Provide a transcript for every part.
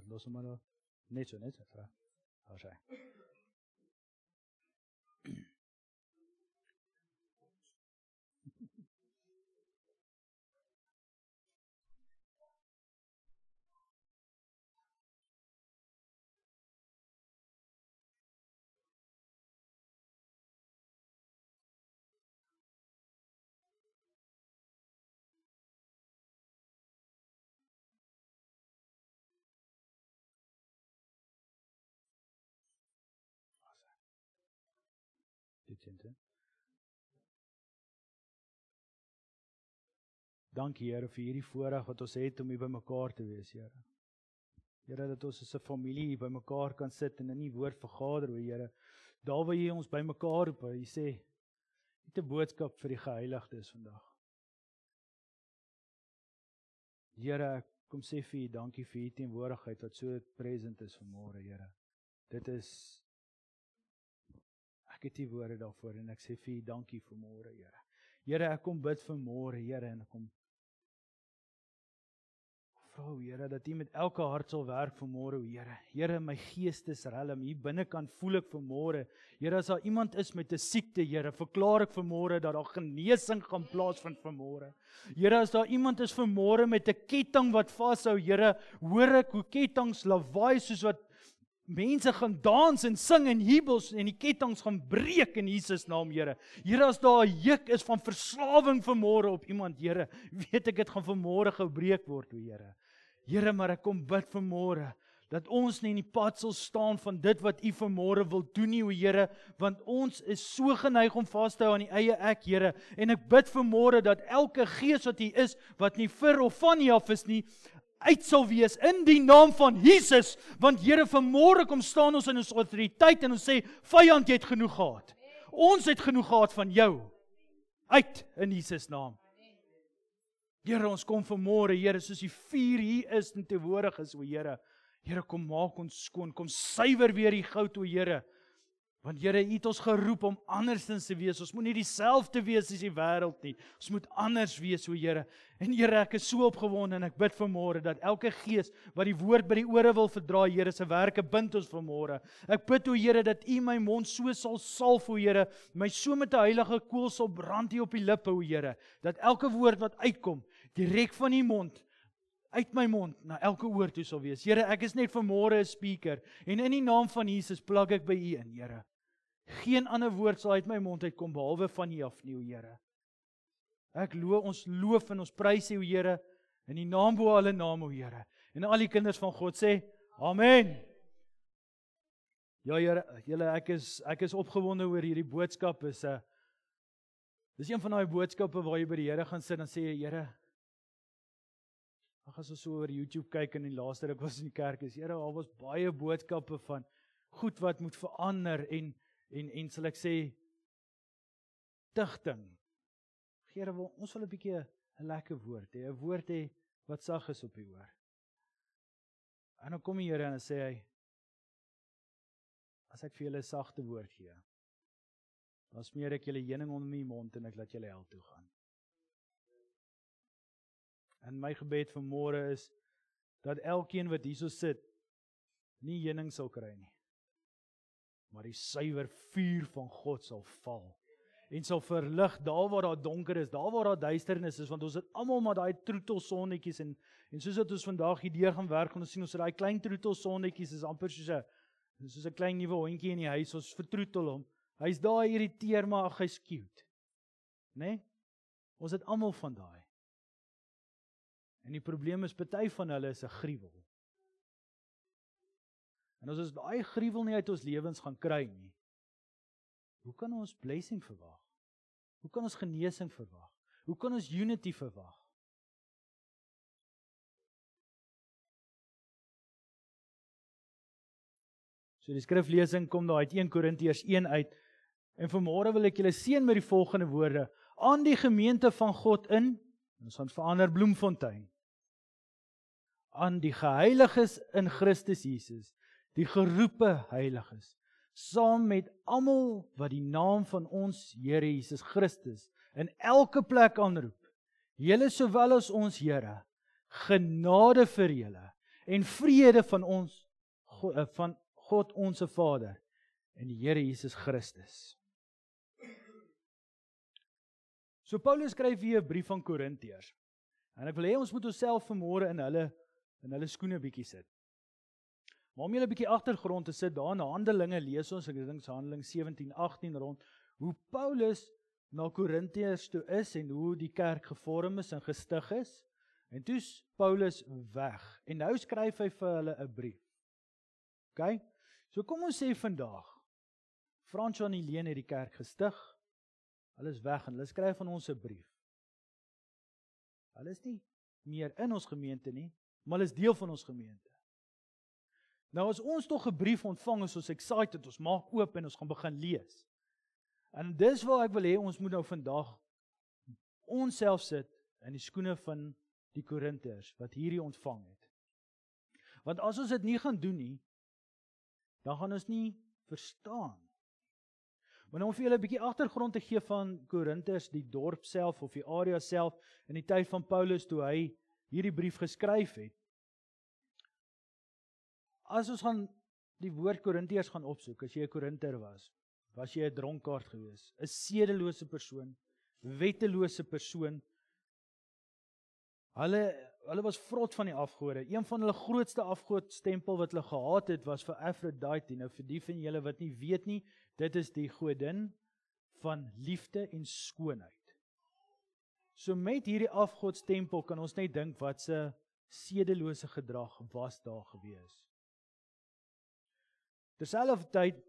los hom maar daar. Net so, vrou. Daar sy. Dankie Here vir hierdie voorreg wat ons het om hier by mekaar te wees, Here. Here, dat ons as 'n familie hier by mekaar kan sit en in die woord vergader, o Here. Daar waar jy ons by mekaar roep, jy sê, jy het 'n boodskap vir die geheiligdes vandag. Here, ek kom sê vir u dankie vir u teenwoordigheid wat so present is vanmôre, Here. Dit is ek het die woorde daarvoor en ek sê vir u dankie vanmôre, Here. Here, ek kom bid vanmôre, Here, en ek kom vra, Here, dat u met elke hart sal werk vanmôre, Here. Here, my geestesrelm, hier binnekant voel ek vanmôre. Here, as daar iemand is met 'n siekte, Here, verklaar ek vanmôre dat daar genesing gaan plaasvind vanmôre. Here, as daar iemand is vanmôre met 'n ketting wat vashou, Here, hoor ek hoe kettinge lawaai soos wat mense gaan dans en sing en jubels en die kettinge gaan breek in Jesus naam, Here. Here, as daar 'n juk is van verslawing vanmôre op iemand, Here, weet ek dit gaan vanmôre gebreek word, o Here. Here, maar ek kom bid vanmôre dat ons nie in die pad sal staan van dit wat u vanmôre wil doen nie, o Here, want ons is so geneig om vas te hou aan die eie ek, Here. En ek bid vanmôre dat elke gees wat hier is, wat nie vir of van u af is nie, uit sal wees in die naam van Jesus, want Here, vanmôre kom staan ons in ons autoriteit en ons sê, vyand, jy het genoeg gehad. Ons het genoeg gehad van jou. Uit in Jesus naam. Here, ons kom vanmôre, Here, soos die vuur hier is en teenwoordig is, o Here. Here, kom maak ons skoon, kom suiwer weer die goud, o Here. Want Here, u het ons geroep om andersins te wees. Ons moet nie dieselfde wees as die wêreld nie. Ons moet anders wees, o Here. En Here, ek is so opgewonde en ek bid vanmôre dat elke gees wat die woord by die ore wil verdra, Here, se werke bind ons vanmôre. Ek bid, o Here, dat u my mond so sal salf, o Here, my so met 'n heilige koel sal brand hier op die lippe, o Here, dat elke woord wat uitkom, direk van u mond, uit my mond, na elke oor toe sal wees. Here, ek is net vanmôre 'n speaker, en in die naam van Jesus plak ek by u in, Here. Geen ander woord sal uit my mond uitkom, behalwe van u af nie, o Here. Ons loof en ons prys u, o Here, in die naam bo alle name, o Here. En al die kinders van God sê, Amen. Ja, Here, ek is opgewonde oor hierdie boodskap. Dis een van daai boodskappe waar jy by die Here gaan sit en sê, Here, as ons so oor YouTube kyk en die laaste ruk was in die kerk is, Here, daar was baie boodskappe van goed wat moet verander en sal ek sê, tigting. Here, ons wil 'n bietjie 'n lekker woord hê, 'n woord hê wat sag is op die oor. En dan kom die Here en dan sê hy, as ek vir julle 'n sagte woord gee, dan smeer ek julle heuning onder my mond en ek laat julle hel toe gaan. En my gebed vanmôre is, dat elkeen wat hierso sit, nie heuning sal kry nie, maar die suiwer vuur van God sal val, en sal verlig daar waar daar donker is, daar waar daar duisternis is, want ons het almal maar daai troetelsonnetjies, en soos wat ons vandag hierdeur gaan werk, en ons sien ons daai klein troetelsonnetjies, is amper soos 'n klein nuwe hondjie in die huis, ons vertroetel hom, hy's daar irriteer, maar ag, hy's cute, né? Ons het almal van daai. En die probleem is, party van hulle is 'n gruwel. En as ons daai gruwel nie uit ons lewens gaan kry nie, hoe kan ons blessing verwag? Hoe kan ons genesing verwag? Hoe kan ons unity verwag? So die skriflesing kom daar uit 1 Korintiërs 1 uit, en vanmôre wil ek julle seën met die volgende woorde, aan die gemeente van God in, ons gaan verander Bloemfontein, aan die geheiliges in Christus Jesus, die geroepe heiliges, saam met almal wat die naam van ons Here Jesus Christus in elke plek aanroep, julle sowel as ons Here, genade vir julle en vrede van God onse Vader en die Here Jesus Christus. So Paulus skryf hier 'n brief aan Korintiërs. En ek wil hê ons moet onsself vanmôre in hulle skoene bietjie sit. Maar om julle 'n bietjie agtergrond te sit, daar in Handelinge lees ons, ek dink se Handelinge 17-18 rond, hoe Paulus na Korintiërs toe is en hoe die kerk gevorm is en gestig is. En toe's Paulus weg. En nou skryf hy vir hulle 'n brief. OK? So kom ons sê vandag, Fransjo en Helene het die kerk gestig. Hulle is weg en hulle skryf aan ons 'n brief. Hulle is nie meer in ons gemeente nie, maar hulle is deel van ons gemeente. Nou as ons tog 'n brief ontvang, is ons excited, ons maak oop en ons gaan begin lees. En dis waar ek wil hê ons moet nou vandag onsself sit in die skoene van die Korintiërs wat hierdie ontvang het. Want as ons dit nie gaan doen nie, dan gaan ons nie verstaan. Maar nou om vir julle 'n bietjie agtergrond te gee van Korintiërs, die dorp self of die area self in die tyd van Paulus toe hy hierdie brief geskryf het. As ons gaan die woord Korintiërs gaan opsoek, as jy 'n Korinter was jy 'n dronkaard gewees, 'n sedelose persoon, wettelose persoon. Hulle was vrot van die afgode. Een van hulle grootste afgodstempel wat hulle gehaat het, was vir Aphrodite. Nou vir die van julle wat nie weet nie, dit is die godin van liefde en skoonheid. So met hierdie afgodstempel kan ons net dink wat se sedelose gedrag was daar gewees. Terselfdertyd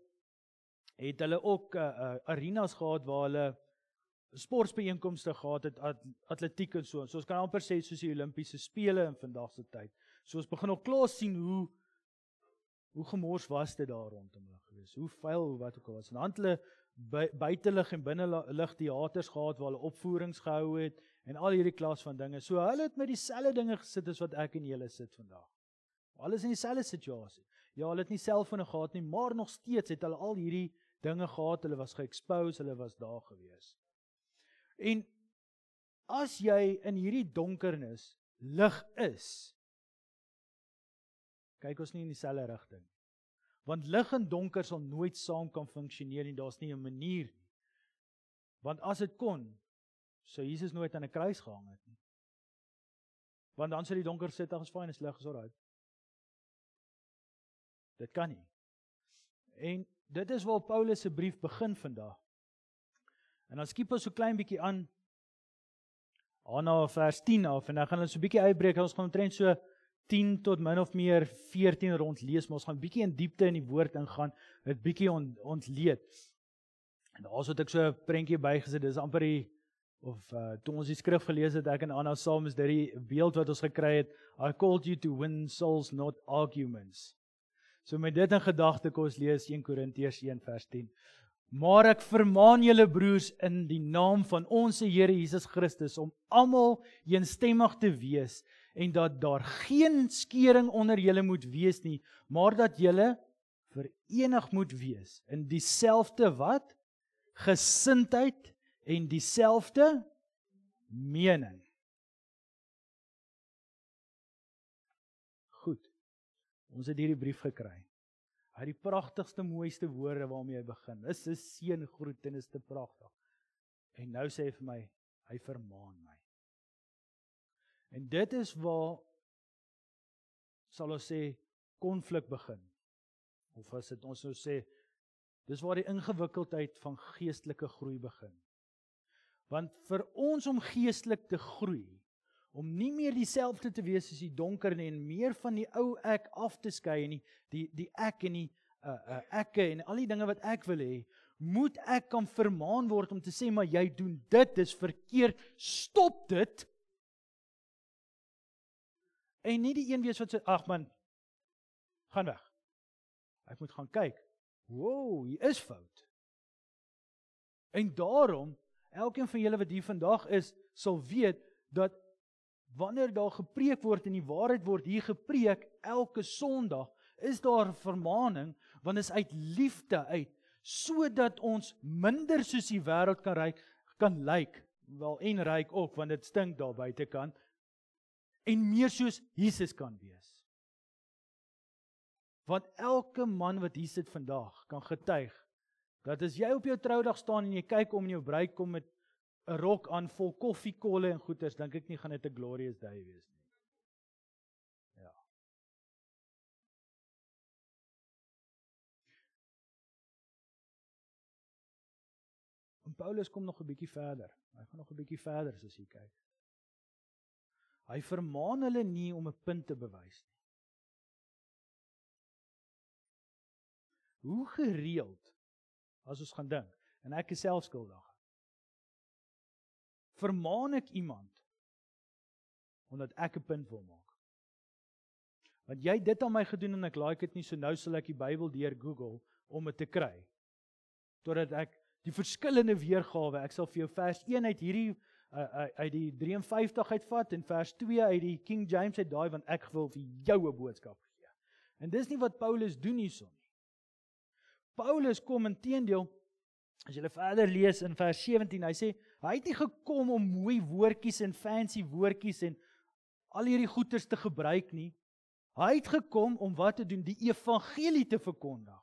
het hulle ook arenas gehad waar hulle sportbijeenkomste gehad het, atletiek en so. So ons kan amper sê soos die Olimpiese spele in vandag se tyd. So ons begin al klaar sien hoe gemors was dit daar rondom hulle gewees. Hoe vuil, hoe wat ook al was. En dan het hulle buitelig en binnelig teaters gehad waar hulle opvoerings gehou het en al hierdie klas van dinge. So hulle het met dieselfde dinge gesit as wat ek en julle sit vandag. Alles in dieselfde situasie. Ja, hulle het nie selfone gehad nie, maar nog steeds het hulle al hierdie dinge gehad, hulle was ge-expose, hulle was daar gewees. En as jy in hierdie donkernis lig is, kyk ons nie in dieselfde rigting. Want lig en donker sal nooit saam kan funksioneer nie, daar's nie 'n manier nie. Want as dit kon, sou Jesus nooit aan 'n kruis gehang het nie. Want dan sou die donker sit, ag is fyn, is lig, is alright. Dit kan nie. En dit is waar Paulus se brief begin vandag. En dan skiep ons so klein bietjie aan na vers 10 af, en dan gaan ons so bietjie uitbreek, ons gaan omtrent so 10 tot min of meer 14 rond lees, maar ons gaan bietjie in diepte in die woord ingaan, dit bietjie ontleed. En daar's wat ek so 'n prentjie bygesit, dis amper toe ons die skrif gelees het, ek en Anna saam, is dit die beeld wat ons gekry het, I called you to win souls, not arguments. So met dit in gedagte, kom ons lees 1 Korintiërs 1 vers 10. Maar ek vermaan julle broers in die naam van ons Here Jesus Christus om almal eensstemmig te wees en dat daar geen skering onder julle moet wees nie, maar dat julle verenig moet wees in dieselfde wat? Gesindheid en dieselfde mening. Goed, ons het hierdie brief gekry. Hy het die pragtigste, mooiste woorde waarmee hy begin. Is 'n seëngroet en is te pragtig. En nou sê hy vir my, hy vermaan my. En dit is waar, sal ons sê, konflik begin. Of as dit ons nou sê, dis waar die ingewikkeldheid van geestelike groei begin. Want vir ons om geestelik te groei, om nie meer dieselfde te wees as die donker nie, en meer van die ou ek af te skei, en die ek en die ekke, en al die dinge wat ek wil hê, moet ek kan vermaan word om te sê, maar jy doen dit, dis verkeerd, stop dit, en nie die een wees wat sê, ag man, gaan weg, ek moet gaan kyk, wow, hier is fout, en daarom, elkeen van julle wat hier vandag is, sal weet, dat wanneer daar gepreek word en die waarheid word hier gepreek, elke Sondag, is daar 'n vermaaning, want is uit liefde uit, sodat ons minder soos die wêreld kan lyk, wel en ryk ook, want dit stink daar buitekant, en meer soos Jesus kan wees. Want elke man wat hier sit vandag kan getuig, dat as jy op jou troudag staan en jy kyk om en jou bruid kom met 'n rok aan vol koffiekolle en goeders, dink ek nie gaan dit 'n glorious day wees nie. Ja. En Paulus kom nog 'n bietjie verder. Hy gaan nog 'n bietjie verder as jy kyk. Hy vermaan hulle nie om 'n punt te bewys nie. Hoe gereeld, as ons gaan dink, en ek is self skuldig, vermaan ek iemand, omdat ek 'n punt wil maak. Want jy het dit aan my gedoen en ek like dit nie, so nou sal ek die Bybel deur Google om dit te kry. Totdat ek die verskillende weergawe, ek sal vir jou vers 1 uit hierdie, uit die 53 uitvat, en vers 2 uit die King James uit daai, want ek wil vir jou 'n boodskap gee. En dis nie wat Paulus doen hierson nie. Paulus kom inteendeel, as jy verder lees in vers 17, hy sê, hy het nie gekom om mooi woordjies en fancy woordjies en al hierdie goeders te gebruik nie. Hy het gekom om wat te doen? Die evangelie te verkondig.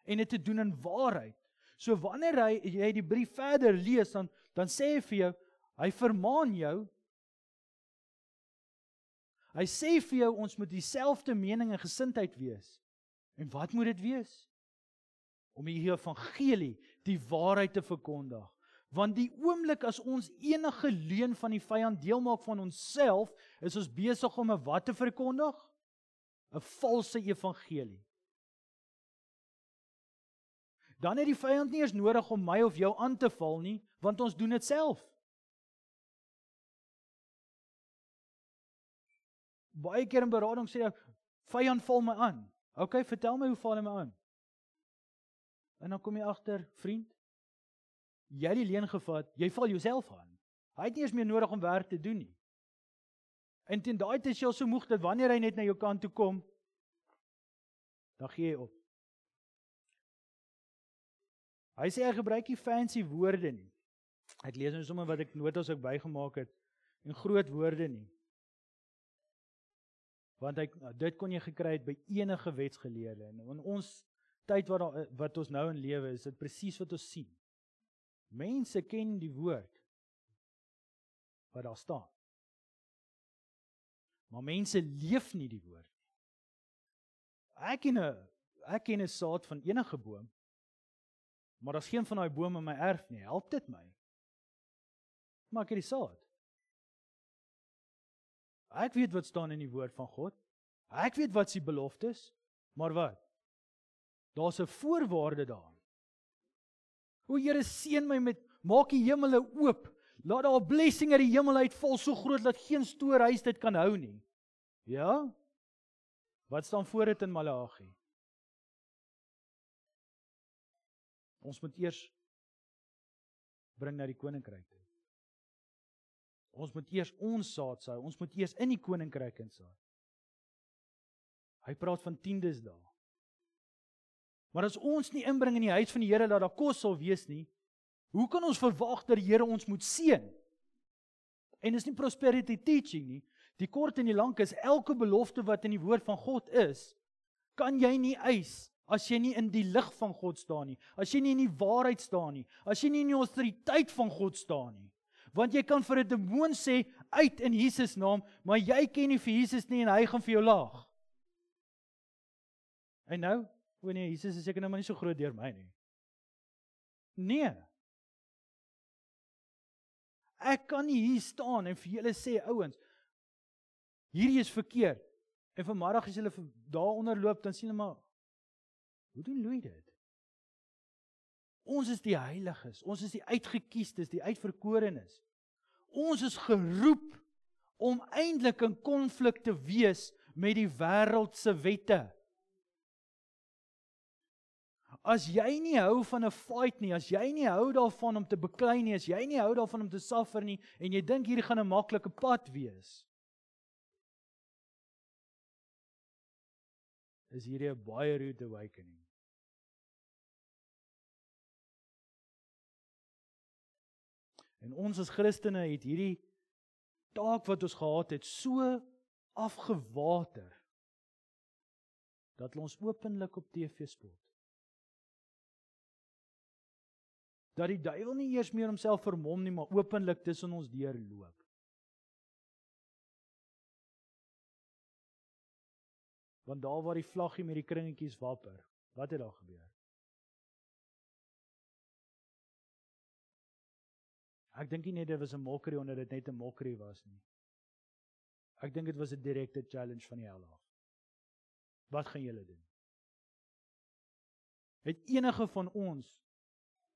En dit te doen in waarheid. So wanneer jy die brief verder lees, dan sê hy vir jou, hy vermaan jou, hy sê vir jou, ons moet dieselfde mening en gesindheid wees. En wat moet dit wees? Om die evangelie, die waarheid te verkondig. Want die oomblik as ons enige leuen van die vyand deel maak van onsself, is ons besig om 'n wat te verkondig? 'n valse evangelie. Dan het die vyand nie eers nodig om my of jou aan te val nie, want ons doen dit self. Baie keer in berading sê jy, vyand val my aan. Okay, vertel my hoe val hy my aan? En dan kom jy agter, vriend, jy het die leuen gevat, jy val jouself aan. Hy het nie eens meer nodig om werk te doen nie. En teen daai tyd is jy al so moeg dat wanneer hy net na jou kant toe kom, dan gee jy op. Hy sê hy gebruik nie fancy woorde nie. Ek lees nou sommer wat ek notas ook bygemaak het, en groot woorde nie. Want dit kon jy gekry het by enige wetsgeleerde. En in ons tyd wat ons nou in lewe, is dit presies wat ons sien. Mense ken die woord wat daar staan. Maar mense leef nie die woord nie. Ek ken 'n saad van enige boom, maar daar's geen van daai bome in my erf nie. Help dit my? Maar ek het die saad. Ek weet wat staan in die woord van God. Ek weet wat sy beloftes, maar wat? Daar's 'n voorwaarde daarin. O Here, seën my met, maak die hemele oop, laat daar 'n blessing uit die hemel uitval so groot dat geen stoorhuis dit kan hou nie. Ja? Wat staan voor dit in Maleagi? Ons moet eers bring na die koninkryk toe. Ons moet eers ons saad saai, ons moet eers in die koninkryk insaai. Hy praat van tiendes daar. Maar as ons nie inbring in die huis van die Here dat daar kos sal wees nie, hoe kan ons verwag dat die Here ons moet seën? En dis nie prosperity teaching nie. Die kort en die lank is, elke belofte wat in die woord van God is, kan jy nie eis as jy nie in die lig van God staan nie, as jy nie in die waarheid staan nie, as jy nie in die autoriteit van God staan nie. Want jy kan vir 'n demoon sê, uit in Jesus naam, maar jy ken nie vir Jesus nie en hy gaan vir jou laag. En nou, o nee, Jesus is seker nou maar nie so groot deur my nie. Nee. Ek kan nie hier staan en vir julle sê, ouens, hierdie is verkeerd. En vanmiddag as julle daaronder loop, dan sien hulle maar, hoe doen Louis dit? Ons is die heiliges, ons is die uitgekiestes, die uitverkorenes. Ons is geroep om eintlik in konflik te wees met die wêreldse wette. As jy nie hou van 'n fight nie, as jy nie hou daarvan om te beklei nie, as jy nie hou daarvan om te suffer nie, en jy dink hierdie gaan 'n maklike pad wees, is hierdie 'n baie rude awakening. En ons as Christene het hierdie taak wat ons gehad het, so afgewater. dat hulle ons openlik op TV spot. Dat die duiwel nie eers meer homself vermom nie, maar openlik tussen ons deurloop. Want daar waar die vlaggie met die kringetjies wapper, wat het daar gebeur? Ek dink nie net dit was 'n mokkery omdat dit net 'n mokkery was nie. Ek dink dit was 'n direkte challenge van die hel af. Wat gaan julle doen? Het enige van ons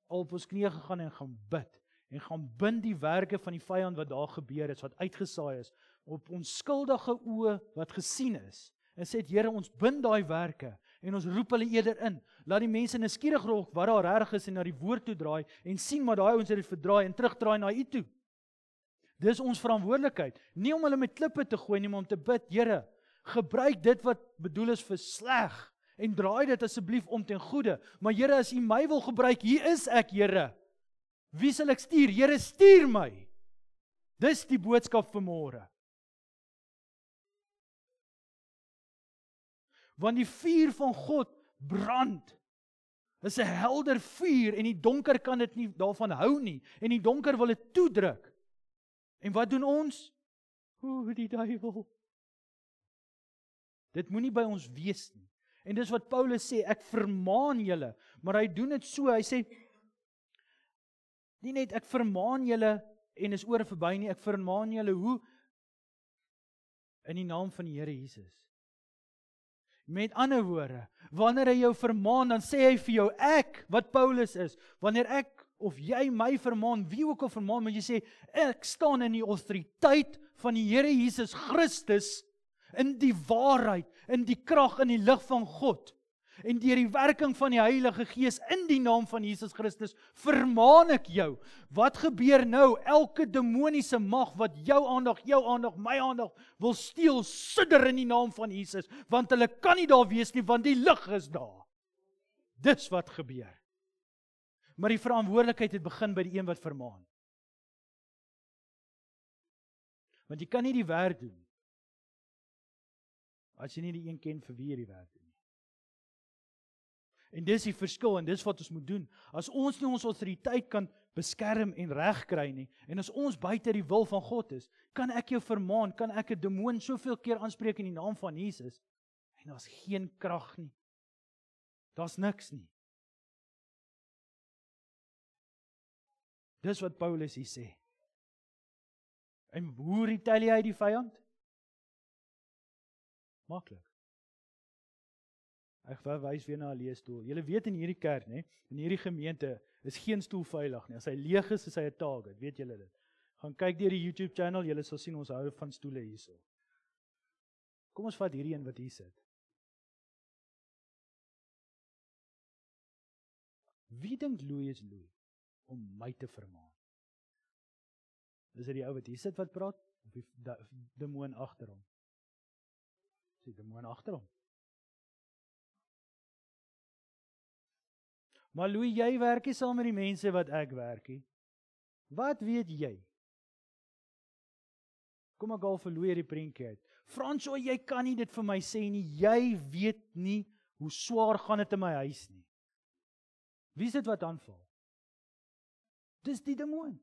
al op ons knieë gegaan en gaan bid en gaan bind die werke van die vyand wat daar gebeur het, wat uitgesaai is, op onskuldige oë wat gesien is, en sê, Here, ons bind daai werke en ons roep hulle eerder in. Laat die mense nuuskierig raak wat daar reg is en na die woord toe draai en sien maar daai ons het dit verdraai en terugdraai na U toe. Dis ons verantwoordelikheid. Nie om hulle met klippe te gooi nie, maar om te bid, Here, gebruik dit wat bedoel is vir sleg en draai dit asseblief om ten goeie. Maar Here, as U my wil gebruik, hier is ek, Here. Wie sal ek stuur? Here, stuur my. Dis die boodskap vir môre. Want die vuur van God brand. Is 'n helder vuur en die donker kan dit nie daarvan hou nie. En die donker wil dit toedruk. En wat doen ons? Die duiwel. Dit moenie by ons wees nie. En dis wat Paulus sê, ek vermaan julle, maar hy doen dit so, hy sê, nie net ek vermaan julle en is oor verby nie, ek vermaan julle hoe? In die naam van die Here Jesus. Met ander woorde, wanneer hy jou vermaan, dan sê hy vir jou, ek, wat Paulus is, wanneer ek of jy my vermaan, wie ook al vermaan, moet jy sê, ek staan in die autoriteit van die Here Jesus Christus, in die waarheid, in die krag, in die lig van God, en deur die werking van die Heilige Gees, in die naam van Jesus Christus, vermaan ek jou. Wat gebeur nou? Elke demoniese mag, wat jou aandag, my aandag, wil steel, sidder in die naam van Jesus, want hulle kan nie daar wees nie, want die lig is daar. Dis wat gebeur. Maar die verantwoordelikheid het begin by die een wat vermaan. Want jy kan nie die werk doen, as jy nie die een ken vir wie jy die werk doen. En dis die verskil, en dis wat ons moet doen. As ons nie ons autoriteit kan beskerm en regkry nie, en as ons buite die wil van God is, kan ek jou vermaan, kan ek 'n demoon soveel keer aanspreek in die naam van Jesus, en daar's geen krag nie. Daar's niks nie. Dis wat Paulus hier sê. En hoe retaliate hy die vyand? Maklik. Ek wys weer na 'n leesstoel. Julle weet in hierdie kerk, né, in hierdie gemeente is geen stoel veilig nie. As hy leeg is hy 'n target, weet julle dit. Gaan kyk deur die YouTube channel, julle sal sien ons hou van stoele hierso. Kom ons vat hierdie een wat hier sit. Wie dink Louis is Louis om my te vermaan? Is dit die ou wat hier sit wat praat? Of die demoon agter hom? Die demoon agter hom. Maar Louis, jy werk nie saam met die mense wat ek werk nie. Wat weet jy? Kom ek al vir Louis die prentjie uit. François, jy kan nie dit vir my sê nie. Jy weet nie hoe swaar gaan dit in my huis nie. Wie is dit wat aanval? Dis die demoon.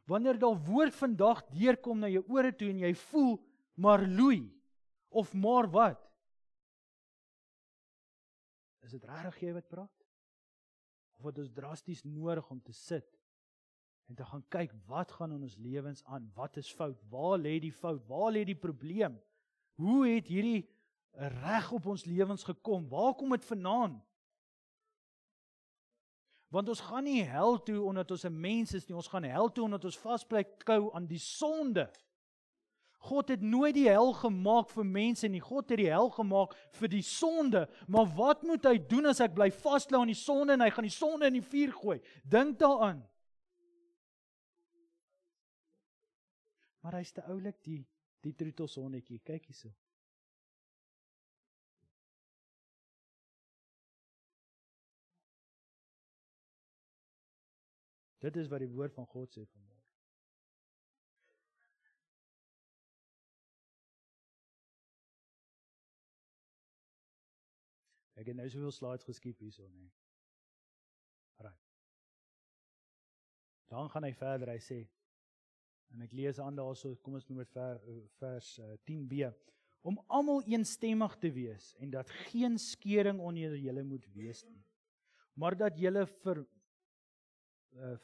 Wanneer daar woord vandag deurkom na jou ore toe en jy voel, maar Louis, of maar wat? Is dit regtig jy wat praat? Of wat ons drasties nodig om te sit en te gaan kyk, wat gaan in ons lewens aan? Wat is fout? Waar lê die fout? Waar lê die probleem? Hoe het hierdie reg op ons lewens gekom? Waar kom dit vandaan? Want ons gaan nie hel toe omdat ons 'n mens is nie, ons gaan hel toe omdat ons vasbly klou aan die sonde. God het nooit die hel gemaak vir mense nie, God het die hel gemaak vir die sonde, maar wat moet hy doen as ek bly vasklou aan die sonde en hy gaan die sonde in die vuur gooi? Dink daaraan. Maar hy's te oulik die troetelsonnetjie, kyk hierso. Dit is wat die woord van God sê vanmôre. Ek het nou soveel slides geskiep hierso, nee. Right. Dan gaan hy verder, hy sê, en ek lees aan daarso, kom ons noem dit vers 10b, om almal eensstemmig te wees, en dat geen skeuring onder julle moet wees nie, maar dat julle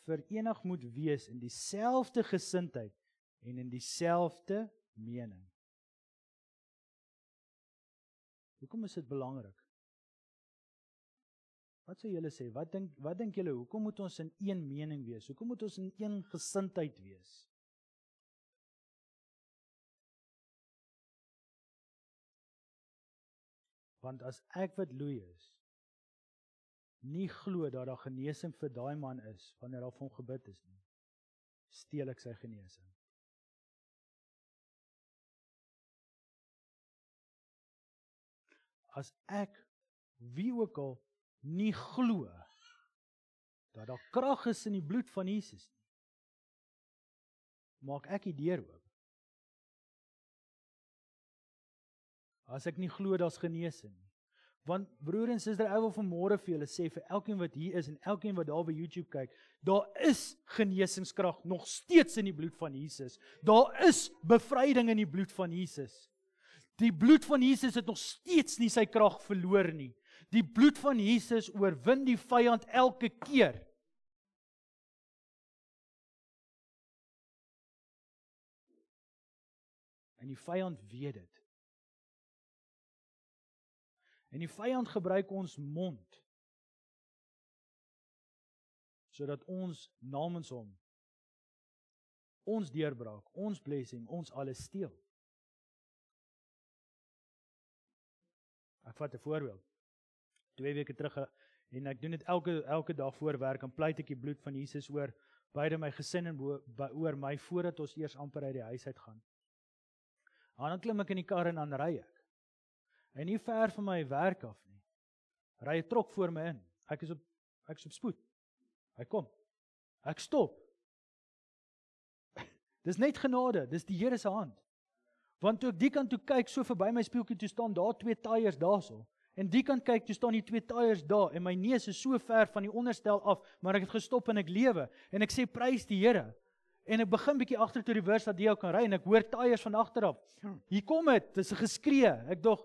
verenig moet wees in dieselfde gesindheid, en in dieselfde mening. Hoekom is dit belangrik? Wat sou julle sê? Wat dink julle, hoekom moet ons in een mening wees? Hoekom moet ons in een gesindheid wees? Want as ek wat Louis is, nie glo dat daar genesing vir daai man is, wanneer daar vir hom gebid is nie, steel ek sy genesing. As ek, wie ook al, nie glo, dat daar krag is in die bloed van Jesus nie, maak ek die deur oop. As ek nie glo daar's genesing nie. Want broer en suster, ek wil vanmôre vir julle sê, vir elkeen wat hier is en elkeen wat daar by YouTube kyk, daar is genesingskrag nog steeds in die bloed van Jesus. Daar is bevryding in die bloed van Jesus. Die bloed van Jesus het nog steeds nie sy krag verloor nie. Die bloed van Jesus oorwin die vyand elke keer. En die vyand weet dit. En die vyand gebruik ons mond, sodat ons namens hom, ons deurbraak, ons blessing, ons alles steel. Ek vat 'n voorbeeld. 2 weke terug, en ek doen dit elke dag voor werk, en pleit ek die bloed van Jesus oor beide my gesin en oor my, voordat ons eers amper uit die huis uit gaan. En dan klim ek in die kar en dan ry ek. En nie ver van my werk af nie, ry 'n trok voor my in. Ek is op spoed. Hy kom. Ek stop. Dis net genade, dis die Here se hand. Want toe ek die kant toe kyk, so verby my spieeltjie toe staan daar 2 tyres daarso. En die kant kyk, toe staan die 2 tyres daar, en my neus is so ver van die onderstel af, maar ek het gestop en ek lewe. En ek sê, prys die Here. En ek begin bietjie agter toe reverse dat jy ook kan ry, en ek hoor tyres van agter af. Hier kom dit, dis 'n geskree. Ek dog,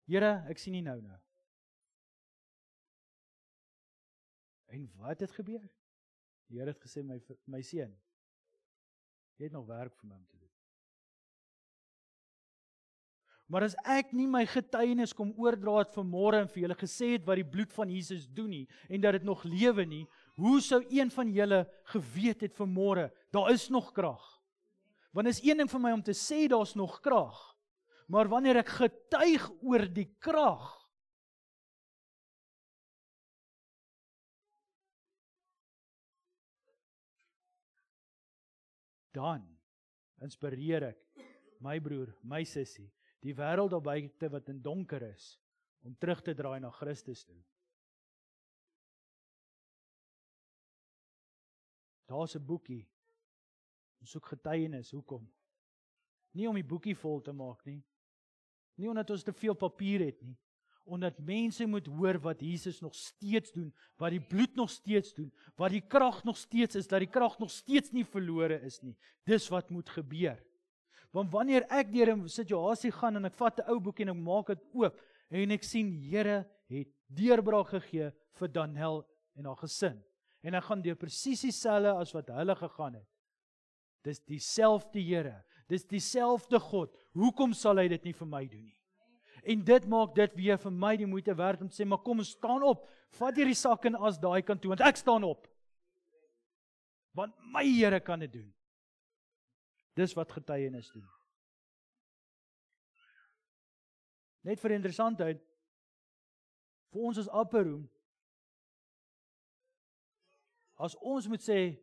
Here, ek sien nie nou. En wat het gebeur? Die Here het gesê, my seun, jy het nog werk vir my om te doen. Maar as ek nie my getuienis kom oordra het vanmôre en vir julle gesê het wat die bloed van Jesus doen nie, en dat dit nog lewe nie, hoe sou een van julle geweet het vanmôre, daar is nog krag? Want is een ding vir my om te sê daar's nog krag, maar wanneer ek getuig oor die krag, dan inspireer ek my broer, my sussie, die wêreld daar buite wat in donker is, om terug te draai na Christus toe. Daar's 'n boekie. Ons soek getuienis, hoekom? Nie om die boekie vol te maak nie. Nie omdat ons te veel papier het nie. Omdat mense moet hoor wat Jesus nog steeds doen, wat die bloed nog steeds doen, wat die krag nog steeds is, dat die krag nog steeds nie verlore is nie. Dis wat moet gebeur. Want wanneer ek deur 'n situasie gaan en ek vat 'n ou boekie en ek maak dit oop en ek sien Here het deurbraak gegee vir Danel en haar gesin. En ek gaan deur presies dieselfde as wat hulle gegaan het. Dis dieselfde Here, dis dieselfde God. Hoekom sal hy dit nie vir my doen nie? En dit maak dit weer vir my die moeite werd om te sê, maar kom, staan op, vat hierdie sak en as daai kant toe, want ek staan op. Want my Here kan dit doen. Dis wat getuienis doen. Net vir interessantheid, vir ons as Upper Room, as ons moet sê,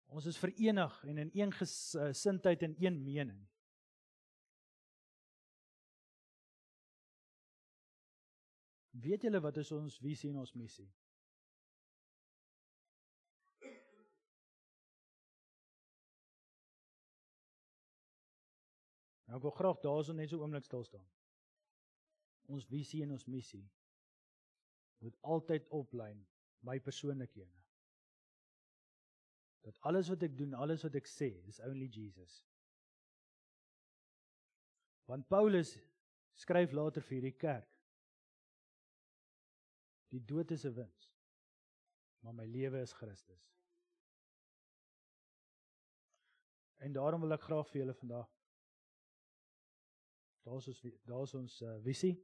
ons is verenig en in een gesindheid en een mening. Weet julle wat is ons visie en ons missie? Nou, ek wil graag daarso net so oomblik stil staan. ons visie en ons missie moet altyd oplyn by persoonlikhede. Dat alles wat ek doen, alles wat ek sê, is only Jesus. Want Paulus skryf later vir hierdie kerk, die dood is 'n wins, maar my lewe is Christus. En daarom wil ek graag vir julle vandag, daar is ons visie,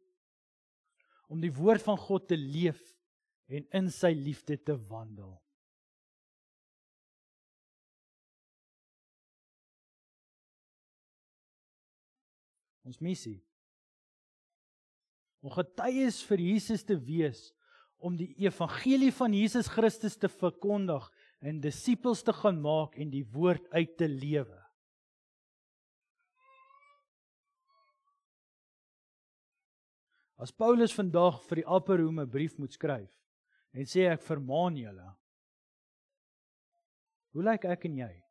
om die woord van God te leef en in sy liefde te wandel. Ons missie, om getuies vir Jesus te wees, om die evangelie van Jesus Christus te verkondig en disippels te gaan maak en die woord uit te lewe. As Paulus vandag vir die Upper Room 'n brief moet skryf en sê ek vermaan julle, hoe lyk ek en jy?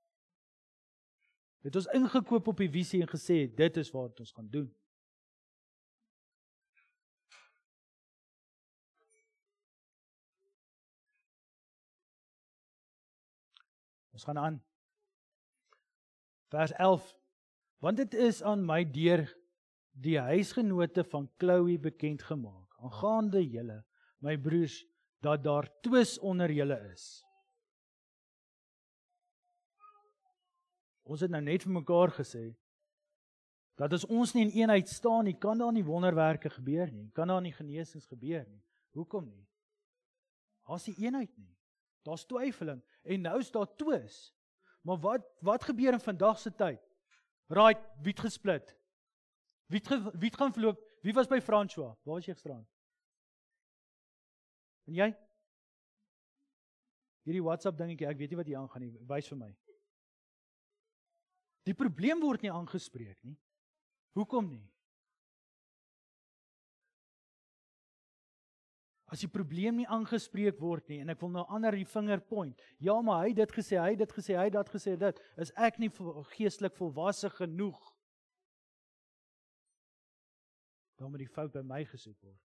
Het ons ingekoop op die visie en gesê dit is wat ons gaan doen? Ons gaan aan. Vers 11. Want dit is aan my deur die huisgenote van Chloe bekend gemaak, aangaande julle, my broers, dat daar twis onder julle is. Ons het nou net vir mekaar gesê, dat as ons nie in eenheid staan nie, kan daar nie wonderwerke gebeur nie, kan daar nie genesings gebeur nie. Hoekom nie? Daar's nie eenheid nie. Daar's twyfeling, en nou is daar twis. Maar wat gebeur in vandag se tyd? Right, wie het gesplit? Wie het gaan verloop? Wie was by François? Waar was jy gisteraan? En jy? Hierdie WhatsApp dingetjie, ek weet nie wat hier aangaan nie, wys vir my. Die probleem word nie aangespreek nie. Hoekom nie? As die probleem nie aangespreek word nie, en ek wil nou ander die vinger point, ja, maar hy het dit gesê, hy het dit gesê, hy het dat gesê, dit, is ek nie geestelik volwasse genoeg? Dan moet die fout by my gesoek word.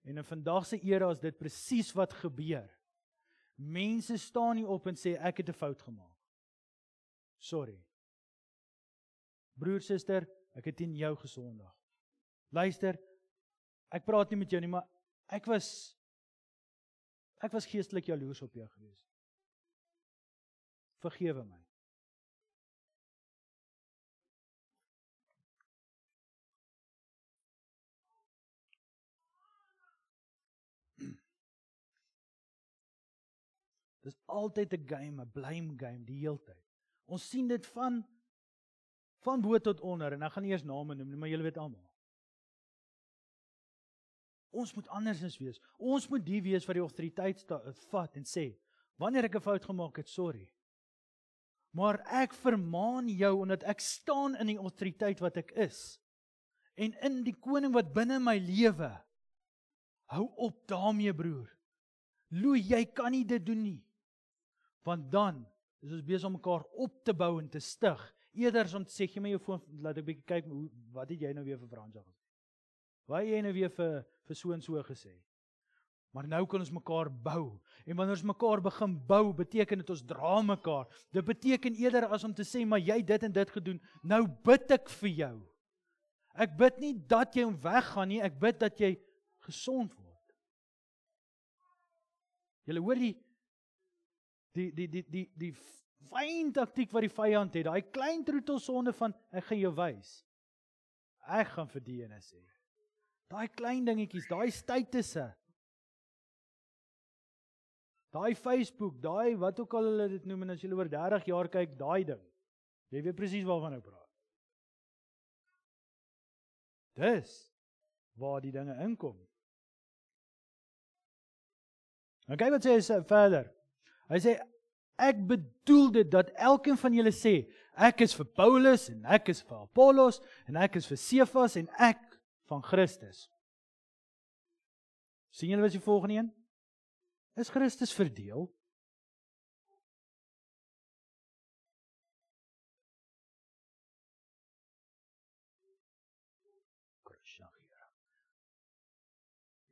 En in vandag se era is dit presies wat gebeur. Mense staan nie op en sê, ek het 'n fout gemaak. Sorry. Broer, suster, ek het teen jou gesondig. Luister, ek praat nie met jou nie, maar ek was geestelik jaloers op jou gewees. Vergewe my. Dis altyd 'n game, 'n blame game, die hele tyd. Ons sien dit van bo tot onder, en ek gaan nie eers name noem nie, maar julle weet almal. Ons moet andersins wees. Ons moet die wees wat die autoriteit vat en sê, wanneer ek 'n fout gemaak het, sorry. Maar ek vermaan jou, omdat ek staan in die autoriteit wat ek is, en in die koning wat binne my lewe. Hou op daarmee, broer. Loei, jy kan nie dit doen nie. Want dan is ons besig om mekaar op te bou en te stig. Eerder as om te sê, gee my jou foon, laat ek bietjie kyk, wat het jy nou weer vir Fransja gesê? Wat het jy nou weer vir so en so gesê? Maar nou kan ons mekaar bou. En wanneer ons mekaar begin bou, beteken dit ons dra mekaar. Dit beteken eerder as om te sê, maar jy dit en dit gedoen, nou bid ek vir jou. Ek bid nie dat jy weggaan nie, ek bid dat jy gesond word. Julle hoor die fyn taktiek wat die vyand het, daai klein troetelsonde van, ek gaan jou wys. Ek gaan vir die ene sê. Daai klein dingetjies, daai statusse. Daai Facebook, daai wat ook al hulle dit noem, en as julle oor 30 jaar kyk, daai ding. Jy weet presies waarvan ek praat. Dis waar die dinge inkom. Nou kyk wat sê hy verder. Hy sê, ek bedoel dit dat elkeen van julle sê, ek is vir Paulus, en ek is vir Apollos, en ek is vir Cephas, en ek van Christus. Sien julle wat is die volgende een? Is Christus verdeel?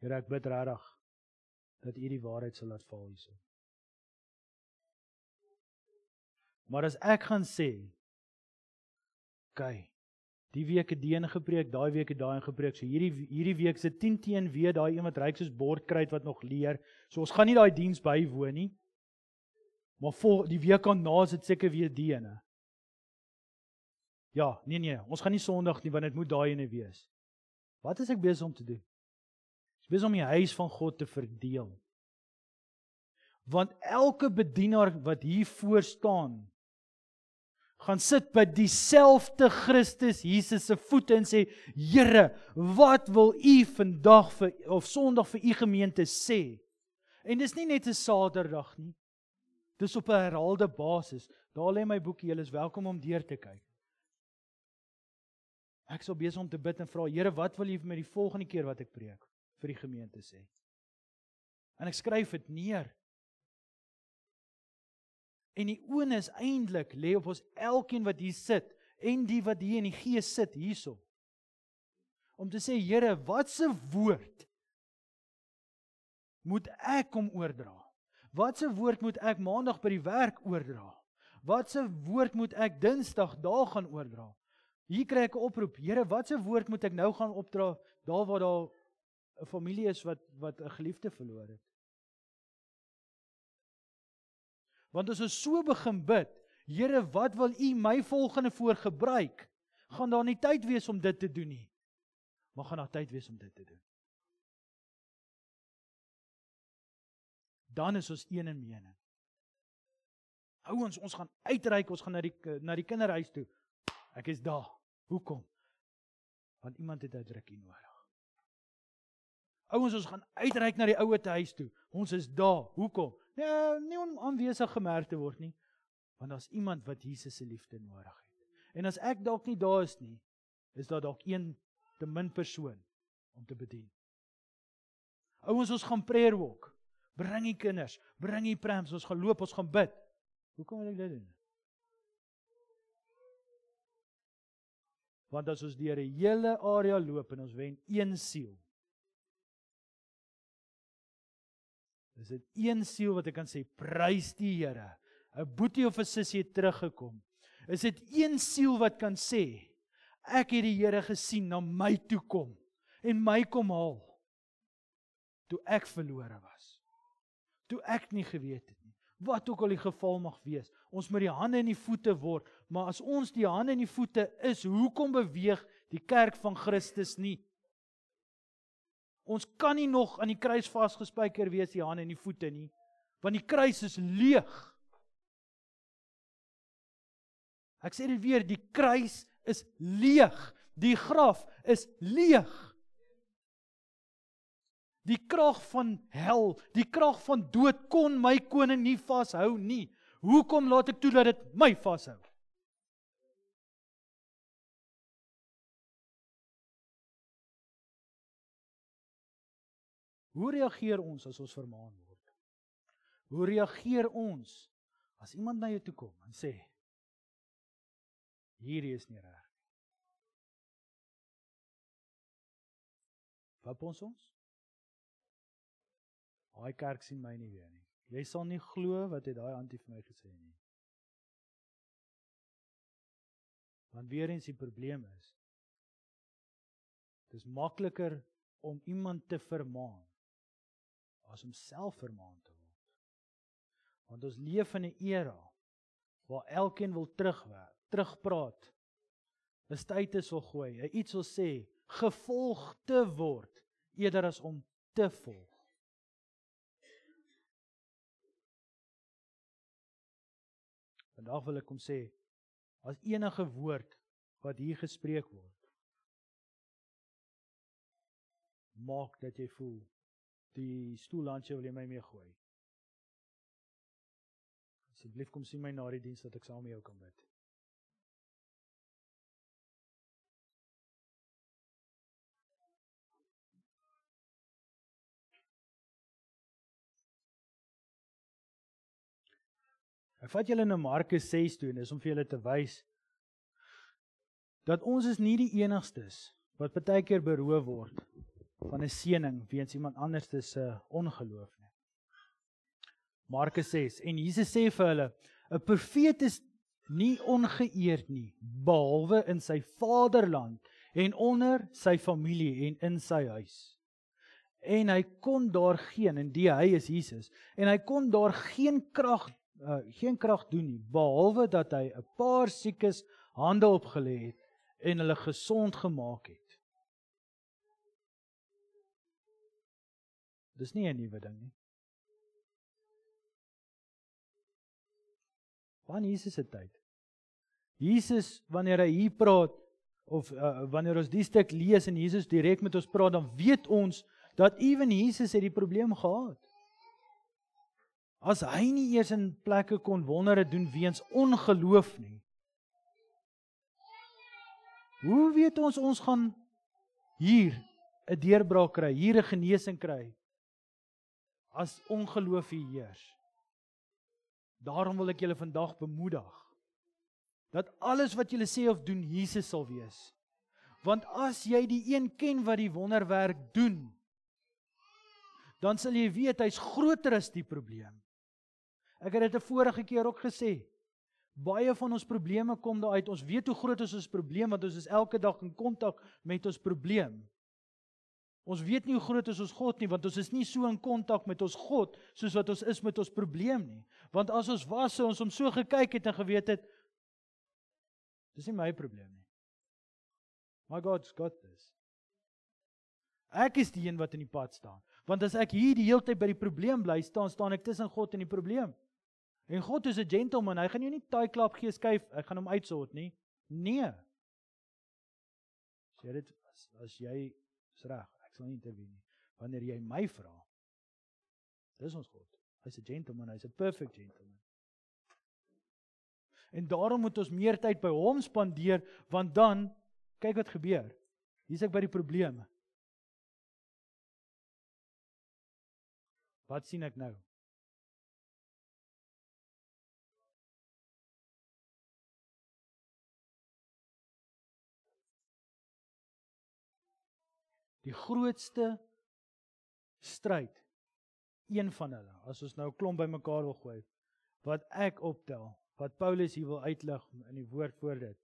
Here, ek bid regtig dat U die waarheid sal laat val hierso. Maar as ek gaan sê, die week het die een gepreek, daai week het daai een gepreek, so hierdie week se 10 teen weer, daai een wat ryk soos bordkruid wat nog leer, so ons gaan nie daai diens bywoon nie, maar die week aan na is dit seker weer die ene. Ja, nee, ons gaan nie Sondag nie, want dit moet daai ene wees. Wat is ek besig om te doen? Ek is besig om die huis van God te verdeel. Want elke bedienaar wat hier voor staan, gaan sit by dieselfde Christus Jesus se voete en sê, Here, wat wil U vandag of Sondag vir U gemeente sê? En dis nie net 'n Saterdag nie. Dis op 'n herhaalde basis. Daar lê my boekie, julle is welkom om deur te kyk. Ek sal besig om te bid en vra, Here, wat wil U vir my die volgende keer wat ek preek vir die gemeente sê? En ek skryf dit neer. En die onus eintlik lê op ons elkeen wat hier sit en die wat hier in die gees sit hierso. Om te sê, Here, wat se woord moet ek kom oordra? Wat se woord moet ek maandag by die werk oordra? Wat se woord moet ek Dinsdag daar gaan oordra? Hier kry ek 'n oproep. Here, wat se woord moet ek nou gaan opdra daar waar daar 'n familie is wat 'n geliefde verloor het? Want as ons so begin bid, Here, wat wil U my volgende voor gebruik? Gaan daar nie tyd wees om dit te doen nie. Maar gaan daar tyd wees om dit te doen. Dan is ons een in mening. Ouens, ons gaan uitreik, ons gaan na die kinderhuis toe. Ek is daar. Hoekom? Want iemand het 'n drukkie nodig. Ouens, ons gaan uitreik na die ouete huis toe. Ons is daar. Hoekom? Nie om aanwesig gemerk te word nie, want daar's iemand wat Jesus se liefde nodig het. En as ek dalk nie daar is nie, is daar dalk een te min persoon om te bedien. Ouens, ons gaan prayer walk. Bring die kinders, bring die prams, ons gaan loop, ons gaan bid. Hoekom wil ek dit doen? Want as ons deur 'n hele area loop en ons wen een siel, is dit een siel wat ek kan sê, prys die Here. 'n Boetie of 'n sussie het teruggekom. Is dit een siel wat kan sê, ek het die Here gesien na my toe kom en my kom haal toe ek verlore was. Toe ek nie geweet het nie. Wat ook al die geval mag wees, ons moet die hande en die voete word, maar as ons die hande en die voete is, hoekom beweeg die kerk van Christus nie? Ons kan nie nog aan die kruis vasgespijker wees, die hande en die voete nie, want die kruis is leeg. Ek sê dit weer, die kruis is leeg, die graf is leeg. Die krag van hel, die krag van dood kon my koning nie vashou nie. Hoekom laat ek toe dat dit my vashou? Hoe reageer ons as ons vermaan word? Hoe reageer ons as iemand na jou toe kom en sê, hierdie is nie reg? Wat ons? Daai kerk sien my nie weer nie. Jy sal nie glo wat het daai antie vir my gesê nie. Want weer eens die probleem is, dit is makliker om iemand te vermaan as om self vermaan te word. Want ons leef in 'n era waar elkeen wil terugpraat, 'n status wil gooi, hy iets wil sê, gevolg te word, eerder as om te volg. Vandag wil ek kom sê, as enige woord wat hier gespreek word, maak dat jy voel, die stoelhandjie wil jy my mee gooi. Asseblief kom sien my na die diens, dat ek saam met jou kan bid. Ek vat julle na Markus 6 toe, en dis om vir julle te wys, dat ons is nie die enigstes wat baie keer beroof word van 'n seëning weens iemand anders se ongeloof nie. Markus 6, en Jesus sê vir hulle, 'n profeet is nie ongeëerd nie, behalwe in sy vaderland en onder sy familie en in sy huis. En hy kon daar geen, en hy is Jesus, en hy kon daar geen krag doen nie, behalwe dat hy 'n paar siekes hande opgelê het en hulle gesond gemaak het. Dis nie 'n nuwe ding nie. Van Jesus se tyd. Jesus, wanneer hy hier praat, of wanneer ons die stuk lees en Jesus direk met ons praat, dan weet ons dat ewen Jesus het die probleem gehad. As hy nie eers in plekke kon wondere doen weens ongeloof nie, hoe weet ons gaan hier 'n deurbraak kry, hier 'n genesing kry, as ongeloof hier heers? Daarom wil ek julle vandag bemoedig, dat alles wat julle sê of doen, Jesus sal wees. Want as jy die een ken wat die wonderwerk doen, dan sal jy weet, hy's groter as die probleem. Ek het dit 'n vorige keer ook gesê, baie van ons probleme kom daaruit, ons weet hoe groot is ons probleem, want ons is elke dag in kontak met ons probleem. Ons weet nie hoe groot is ons God nie, want ons is nie so in kontak met ons God, soos wat ons is met ons probleem nie. Want as ons was, sou ons hom so gekyk het en geweet het, dis nie my probleem nie. My God's got this. Ek is die een wat in die pad staan. Want as ek hier die hele tyd by die probleem bly staan ek tussen God en die probleem. En God is 'n gentleman, hy gaan jou nie taai klap gee skuif, ek gaan hom uitsort nie. Nee. Sê dit, as jy is reg, ek sal nie intervene nie. Wanneer jy my vra, dis ons God. Hy's 'n gentleman, hy's 'n perfect gentleman. En daarom moet ons meer tyd by hom spandeer, want dan, kyk wat gebeur. Hier's ek by die probleem. Wat sien ek nou? Die grootste stryd, een van hulle, as ons nou 'n klomp by mekaar wil gooi, wat ek optel, wat Paulus hier wil uitlig in die woord voor dit,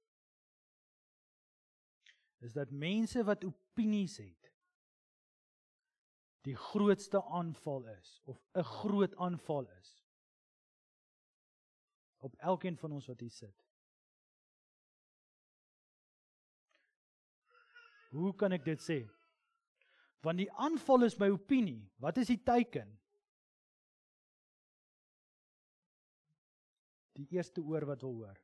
is dat mense wat opinies het, die grootste aanval is, of 'n groot aanval is, op elkeen van ons wat hier sit. Hoe kan ek dit sê? Want die aanval is my opinie. Wat is die teiken? Die eerste oor wat wil hoor.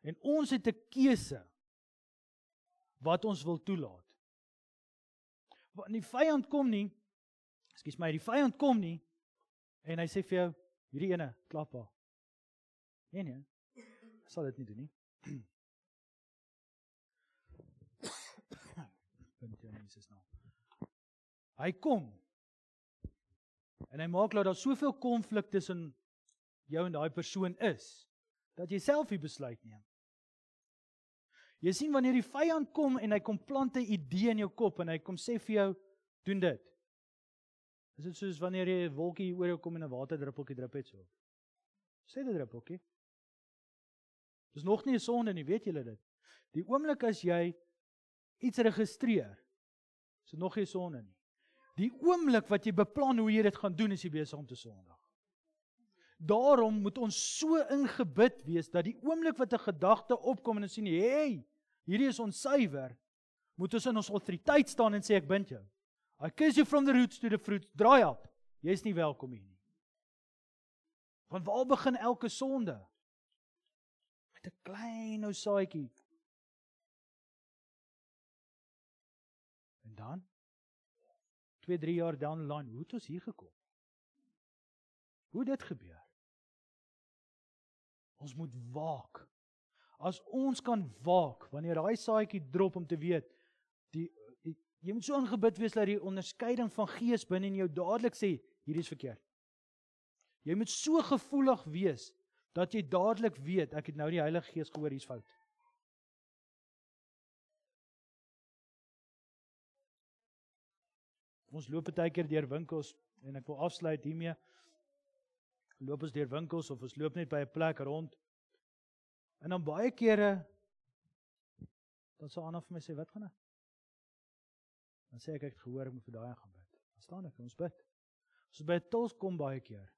En ons het 'n keuse wat ons wil toelaat. Want die vyand kom nie, die vyand kom nie, en hy sê vir jou, hierdie ene, klap haar. Nee, ek sal dit nie doen nie. Hy kom, en hy maak dat daar soveel konflik tussen jou en daai persoon is, dat jy self die besluit neem. Jy sien, wanneer die vyand kom en hy kom plant 'n idee in jou kop en hy kom sê vir jou, doen dit. Is dit soos wanneer jy 'n wolkie oor jou kom en 'n waterdruppeltjie drup het so? Sê dit druppeltjie. Dis nog nie 'n sonde nie, weet julle dit? Die oomblik as jy iets registreer, is dit nog nie 'n sonde nie. Die oomblik wat jy beplan hoe jy dit gaan doen, is jy besig om te sondig. Daarom moet ons so ingebid wees, dat die oomblik wat 'n gedagte opkom en ons sien, hey, hierdie is onsuiwer, moet ons in ons autoriteit staan en sê, ek bind jou. I kiss you from the roots to the fruits, draai op, jy is nie welkom hier nie. Want waar begin elke sonde? Met 'n klein ou saadjie. En dan, 2-3 jaar down the line, hoe het ons hier gekom? Hoe dit gebeur? Ons moet waak. As ons kan waak, wanneer daai saadjie drop om te weet, jy moet so ingebid wees dat die onderskeiding van gees binne in jou dadelik sê, hierdie is verkeerd. Jy moet so gevoelig wees, dat jy dadelik weet, ek het nou die Heilige Gees gehoor, hier's fout. Ons loop baie keer deur winkels en ek wil afsluit hiermee. Loop ons deur winkels of ons loop net by 'n plek rond. En dan baie kere dan sal Anna vir my sê, wat gaan aan? Dan sê ek het gehoor ek moet vir daai gaan bid. Dan staan ek, ons bid. As ons by 'n tils kom baie keer.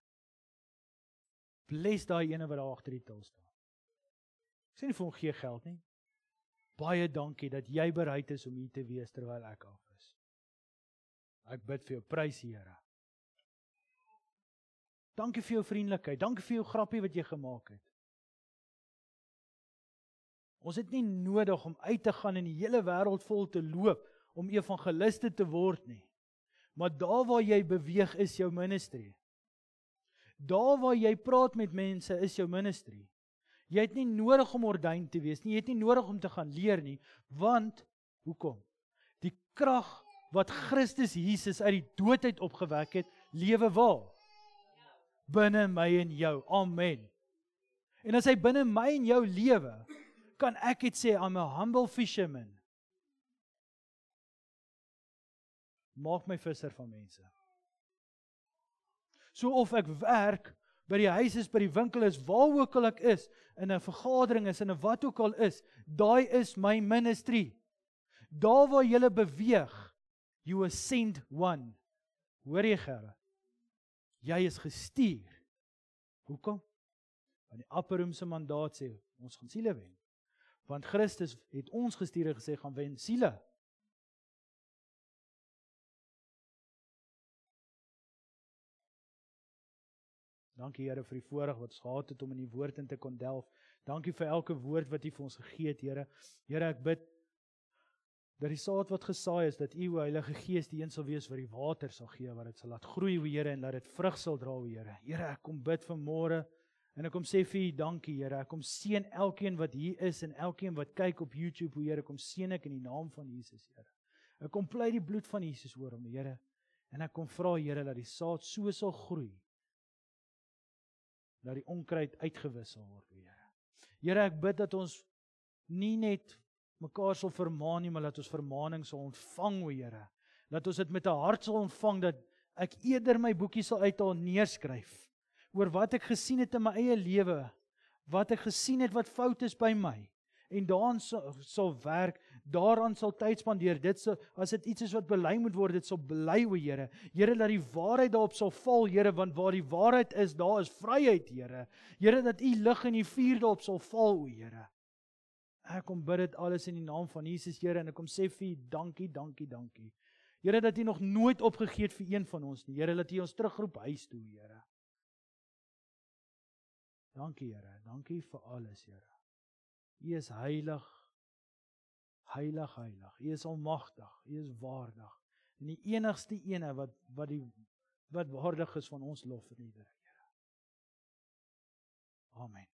Bless daai ene wat daar agter die til staan. Ek sê nie vir hom gee geld nie. Baie dankie dat jy bereid is om hier te wees terwyl ek af is. Ek bid vir jou, prys Here. Dankie vir jou vriendelikheid, dankie vir jou grappie wat jy gemaak het. Ons het nie nodig om uit te gaan en die hele wêreld vol te loop om evangeliste te word nie. Maar daar waar jy beweeg is jou ministry. Daar waar jy praat met mense is jou ministry. Jy het nie nodig om ordyn te wees nie, jy het nie nodig om te gaan leer nie, want, hoekom? Die krag wat Christus Jesus uit die doodheid opgewek het, lewe waar? Binne my en jou, amen. En as hy binne my en jou lewe, kan ek dit sê, I'm a humble fisherman. Maak my visser van mense. So of ek werk, by die huis is, by die winkel is, waar ook al ek is, in 'n vergadering is, in 'n wat ook al is, daai is my ministry. Daar waar jy beweeg, you are sent one. Hoor jy Gerard? Jy is gestuur. Hoekom? Want die upper room se mandaat sê, ons gaan siele wen. Want Christus het ons gestuur en gesê, gaan wen siele. Dankie Here vir die voorreg wat ons gehad het om in die woord in te kon delf. Dankie vir elke woord wat U vir ons gegee het, Here. Here, ek bid dat die saad wat gesaai is, dat U, o Heilige Gees, die een sal wees wat die water sal gee, wat dit sal laat groei, o Here, en laat dit vrug sal dra, o Here. Here, ek kom bid vanmôre en ek kom sê vir U dankie, Here. Ek kom seën elkeen wat hier is en elkeen wat kyk op YouTube, o Here, kom seën ek in die naam van Jesus, Here. Ek kom pleit die bloed van Jesus oor hom, Here, en ek kom vra, Here, dat die saad so sal groei, dat die onkruid uitgewis sal word, o Here. Here, ek bid dat ons nie net mekaar sal vermaan nie, maar dat ons vermaaning sal ontvang, o Here. Dat ons dit met 'n hart sal ontvang, dat ek eerder my boekie sal uithaal en neerskryf, oor wat ek gesien het in my eie lewe, wat ek gesien het wat fout is by my, en daaraan sal werk, daaraan sal tyd spandeer, as dit iets is wat bely moet word, dit sal bely, o Here. Here, dat die waarheid daarop sal val, Here, want waar die waarheid is, daar is vryheid, Here. Here, dat U lig en die vuur daarop sal val, o Here. Ek kom bid dit alles in die naam van Jesus, Here, en ek kom sê vir U, dankie, dankie, dankie. Here, dat U nog nooit opgegee het vir een van ons nie. Here, dat U ons terugroep huis toe, Here. Dankie, Here. Dankie vir alles, Here. U is heilig, heilig, heilig. U is almagtig, U is waardig. En die enigste ene wat waardig is van ons lof en liefde, Here. Amen.